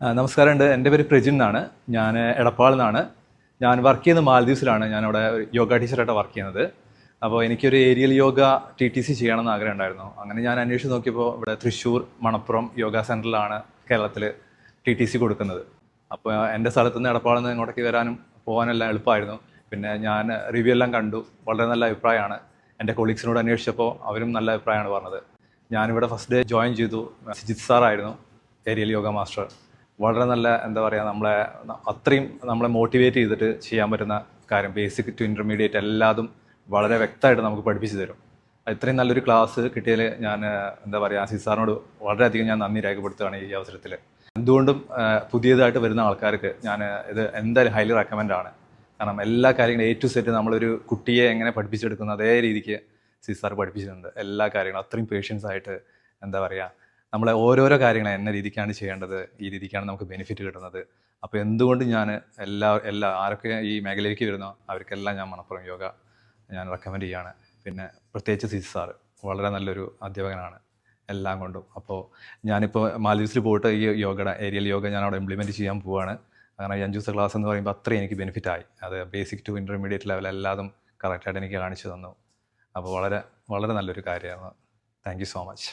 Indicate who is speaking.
Speaker 1: നമസ്കാരമുണ്ട്. എൻ്റെ പേര് പ്രജിൻ എന്നാണ്. ഞാൻ എടപ്പാളിൽ നിന്നാണ്. ഞാൻ വർക്ക് ചെയ്യുന്നത് മാലദ്വീപ്സിലാണ്. ഞാനവിടെ യോഗ ടീച്ചറായിട്ട് വർക്ക് ചെയ്യുന്നത്. അപ്പോൾ എനിക്കൊരു ഏരിയൽ യോഗ TTC ചെയ്യണമെന്ന് ആഗ്രഹം ഉണ്ടായിരുന്നു. അങ്ങനെ ഞാൻ അന്വേഷിച്ച് നോക്കിയപ്പോൾ ഇവിടെ തൃശ്ശൂർ മണപ്പുറം യോഗ സെൻറ്ററിലാണ് കേരളത്തിൽ TTC കൊടുക്കുന്നത്. അപ്പോൾ എൻ്റെ സ്ഥലത്ത് നിന്ന് എടപ്പാളിൽ നിന്ന് ഇങ്ങോട്ടേക്ക് വരാനും പോകാനെല്ലാം എളുപ്പമായിരുന്നു. പിന്നെ ഞാൻ റിവ്യൂ എല്ലാം കണ്ടു. വളരെ നല്ല അഭിപ്രായമാണ്. എൻ്റെ കൊളീഗ്സിനോട് അന്വേഷിച്ചപ്പോൾ അവരും നല്ല അഭിപ്രായമാണ് പറഞ്ഞത്. ഞാനിവിടെ ഫസ്റ്റ് ഡേ ജോയിൻ ചെയ്തു. സിജിത് സാറായിരുന്നു ഏരിയൽ യോഗ മാസ്റ്റർ. വളരെ നല്ല എന്താ പറയുക, അത്രയും നമ്മളെ മോട്ടിവേറ്റ് ചെയ്തിട്ട് ചെയ്യാൻ പറ്റുന്ന കാര്യം, ബേസിക് ടു ഇൻ്റർമീഡിയറ്റ് എല്ലാതും വളരെ വ്യക്തമായിട്ട് നമുക്ക് പഠിപ്പിച്ചു തരും. ഇത്രയും നല്ലൊരു ക്ലാസ് കിട്ടിയതിൽ ഞാൻ എന്താ പറയുക, സിജിത് സാറിനോട് വളരെയധികം ഞാൻ നന്ദി രേഖപ്പെടുത്തുകയാണ് ഈ അവസരത്തിൽ. എന്തുകൊണ്ടും പുതിയതായിട്ട് വരുന്ന ആൾക്കാർക്ക് ഞാൻ ഇത് എന്തായാലും ഹൈലി റെക്കമെൻഡാണ്. കാരണം എല്ലാ കാര്യങ്ങളും A to Z നമ്മളൊരു കുട്ടിയെ എങ്ങനെ പഠിപ്പിച്ചെടുക്കുന്നു അതേ രീതിക്ക് സിജിത് സാർ പഠിപ്പിച്ചിട്ടുണ്ട്. എല്ലാ കാര്യങ്ങളും അത്രയും പേഷ്യൻസ് ആയിട്ട് എന്താ പറയുക, നമ്മളെ ഓരോരോ കാര്യങ്ങൾ എന്ന രീതിക്കാണ് ചെയ്യേണ്ടത്, ഈ രീതിക്കാണ് നമുക്ക് ബെനിഫിറ്റ് കിട്ടുന്നത്. അപ്പോൾ എന്തുകൊണ്ടും ഞാൻ ആരൊക്കെ ഈ മേഖലയിലേക്ക് വരുന്നോ അവർക്കെല്ലാം ഞാൻ മണപ്പുറം യോഗ ഞാൻ റെക്കമെൻഡ് ചെയ്യുകയാണ്. പിന്നെ പ്രത്യേകിച്ച് സിജിത് സാറ് വളരെ നല്ലൊരു അധ്യാപകനാണ് എല്ലാം കൊണ്ടും. അപ്പോൾ ഞാനിപ്പോൾ മാലദ്വീപ്സിൽ പോയിട്ട് ഈ ഏരിയൽ യോഗ ഞാൻ അവിടെ ഇംപ്ലിമെൻറ്റ് ചെയ്യാൻ പോവുകയാണ്. കാരണം ഈ 5 ദിവസത്തെ ക്ലാസ് എന്ന് പറയുമ്പോൾ അത്രയും എനിക്ക് ബെനിഫിറ്റായി. അത് ബേസിക് ടു ഇൻ്റർമീഡിയറ്റ് ലെവൽ എല്ലാതും കറക്റ്റായിട്ട് എനിക്ക് കാണിച്ചു തന്നു. അപ്പോൾ വളരെ വളരെ നല്ലൊരു കാര്യമാണ്. Thank you so much.